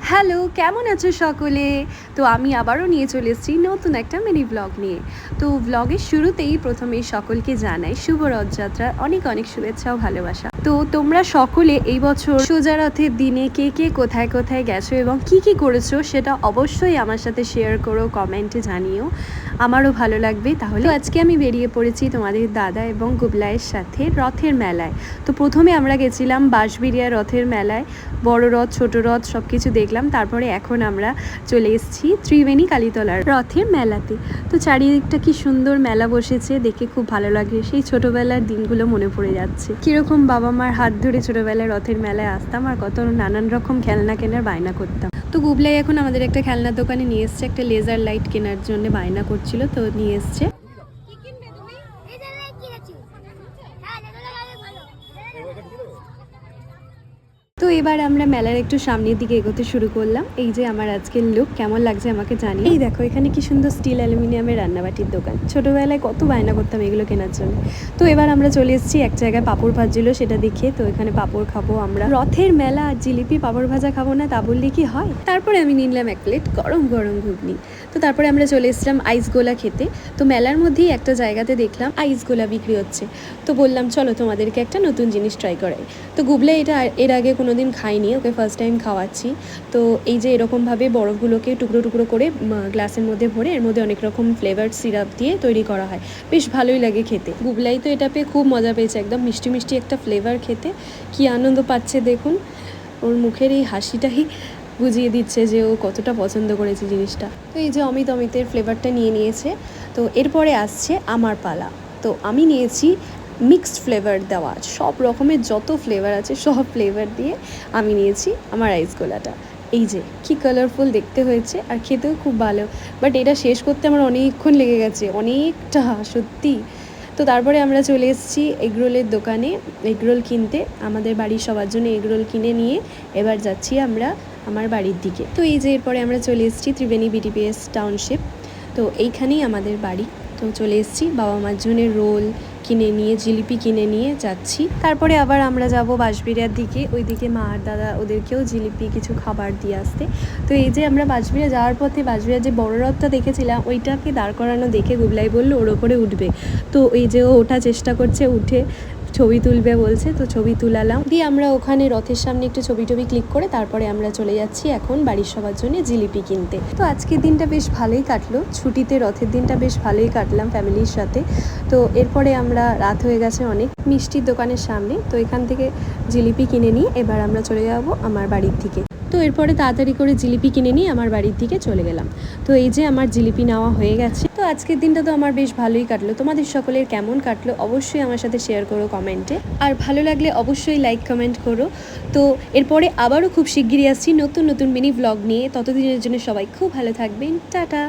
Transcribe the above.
Hello, কেমন আছো সকলে? তো আমি আবারও নিয়ে চলে এসেছি নতুন একটা মিনি ব্লগ নিয়ে। তো ব্লগের শুরুতেই প্রথমেই সকলকে জানাই শুভ রথযাত্রার অনেক অনেক শুভেচ্ছা ও ভালোবাসা। তো তোমরা সকলে এই বছর সোজা রথের দিনে কে কে কোথায় কোথায় গেছো এবং কি কি করেছো সেটা অবশ্যই আমার সাথে শেয়ার করো, কমেন্টে জানিও, আমারও ভালো লাগবে। তাহলে আজকে আমি বেরিয়ে পড়েছি তোমাদের দাদা এবং গুবলাইয়ের সাথে রথের মেলায়। তো প্রথমে আমরা গেছিলাম বাঁশবেড়িয়া রথের মেলায়, বড় রথ ছোট রথ সব কিছু দেখলাম। তারপরে এখন আমরা চলে এসেছি ত্রিবেণী কালীতলার রথের মেলাতে। তো চারিদিকটা কি সুন্দর মেলা বসেছে, দেখে খুব ভালো লাগে। সেই ছোটবেলার দিনগুলো মনে পড়ে যাচ্ছে, কিরকম বাবা মার হাত ধরে ছোটবেলায় রথের মেলায় আসতাম আর কত নানান রকম খেলনা কেনার বায়না করতাম। তো গুবলাই এখন আমাদের একটা খেলনার দোকানে নিয়ে এসছে, একটা লেজার লাইট কেনার জন্য বায়না করছিল, তো নিয়ে এসছে। তো এবার আমরা মেলার একটু সামনের দিকে এগোতে শুরু করলাম। এই যে আমার আজকের লুক, কেমন লাগছে আমাকে জানিয়ে। এই দেখো, এখানে কি সুন্দর স্টিল অ্যালুমিনিয়ামের রান্নাবাটির দোকান। ছোটোবেলায় কত বায়না করতাম এগুলো কেনার জন্য। তো এবার আমরা চলে এসেছি এক জায়গায়, পাঁপড় ভাজছিল সেটা দেখে। তো এখানে পাঁপড় খাবো আমরা, রথের মেলা আর জিলিপি পাঁপড় ভাজা খাবো না তা বললে কি হয়। তারপরে আমি নিলাম এক প্লেট গরম গরম ঘুগনি। তো তারপরে আমরা চলে এসেছিলাম আইস গোলা খেতে। তো মেলার মধ্যেই একটা জায়গাতে দেখলাম আইস গোলা বিক্রি হচ্ছে। তো বললাম চলো তোমাদেরকে একটা নতুন জিনিস ট্রাই করাই। তো গুবলাই এটা এর আগে কোনোদিন খাইনি, ওকে ফার্স্ট টাইম খাওয়াচ্ছি। তো এই যে এরকমভাবে বরফগুলোকে টুকরো টুকরো করে গ্লাসের মধ্যে ভরে এর মধ্যে অনেক রকম ফ্লেভার্ড সিরাপ দিয়ে তৈরি করা হয়, বেশ ভালোই লাগে খেতে। গুবলাই তো এটা পেয়ে খুব মজা পেয়েছে, একদম মিষ্টি মিষ্টি একটা ফ্লেভার খেতে কি আনন্দ পাচ্ছে দেখুন। ওর মুখের এই হাসিটাই বুঝিয়ে দিচ্ছে যে ও কতটা পছন্দ করেছে জিনিসটা। তো এই যে অমিতের ফ্লেভারটা নিয়ে নিয়েছে। তো এরপরে আসছে আমার পালা। তো আমি নিয়েছি মিক্সড ফ্লেভার দেওয়া, সব রকমের যত ফ্লেভার আছে সব ফ্লেভার দিয়ে আমি নিয়েছি আমার আইস গোলাটা। এই যে কি কালারফুল দেখতে হয়েছে আর খেতেও খুব ভালো। বাট এটা শেষ করতে আমার অনেকক্ষণ লেগে গেছে, অনেকটা সত্যি। তো তারপরে আমরা চলে এসেছি এগরোলের দোকানে এগরোল কিনতে, আমাদের বাড়ির সবার জন্য এগরোল কিনে নিয়ে এবার যাচ্ছি আমরা আমার বাড়ির দিকে। তো এই যে এরপরে আমরা চলে এসেছি ত্রিবেণী বিটিপিএস টাউনশিপ। তো এইখানেই আমাদের বাড়ি। তো চলে এসেছি বাবা মার জন্য রোল কিনে নিয়ে, জিলিপি কিনে নিয়ে যাচ্ছি। তারপরে আবার আমরা যাব বাঁশবেড়িয়ার দিকে, ওইদিকে মা আর দাদা ওদেরকেও জিলিপি কিছু খাবার দিয়ে আসতে। তো এই যে আমরা বাঁশবেড়িয়া যাওয়ার পথে বাঁশবেড়িয়ার যে বড় রথটা দেখেছিলাম ওইটাকে দাঁড় করানো দেখে গুবলাই বললো ওর ওপরে উঠবে। তো এই যে ও ওঠার চেষ্টা করছে, উঠে ছবি তুলবে বলছে, তো ছবি তুলালাম। দিয়ে আমরা ওখানে রথের সামনে একটু ছবি ক্লিক করে তারপরে আমরা চলে যাচ্ছি এখন বাড়ির সবার জন্য জিলিপি কিনতে। তো আজকের দিনটা বেশ ভালোই কাটলো, ছুটিতে রথের দিনটা বেশ ভালোই কাটলাম ফ্যামিলির সাথে। তো এরপরে আমরা রাত হয়ে গেছে অনেক, মিষ্টির দোকানের সামনে। তো এখান থেকে জিলিপি কিনে নিয়ে এবার আমরা চলে যাব আমার বাড়ির দিকে। তো এরপরে তাড়াতাড়ি করে জিলিপি কিনে নিয়ে আমার বাড়ির দিকে চলে গেলাম। তো এই যে আমার জিলিপি নেওয়া হয়ে গেছে। তো আজকের দিনটা তো আমার বেশ ভালোই কাটলো। তোমাদের সকলের কেমন কাটলো অবশ্যই আমার সাথে শেয়ার করো কমেন্টে, আর ভালো লাগলে অবশ্যই লাইক কমেন্ট করো। তো এরপরে আবারও খুব শিগগিরই আসছি নতুন নতুন মিনি ব্লগ নিয়ে। ততদিনের জন্য সবাই খুব ভালো থাকবেন, টাটা।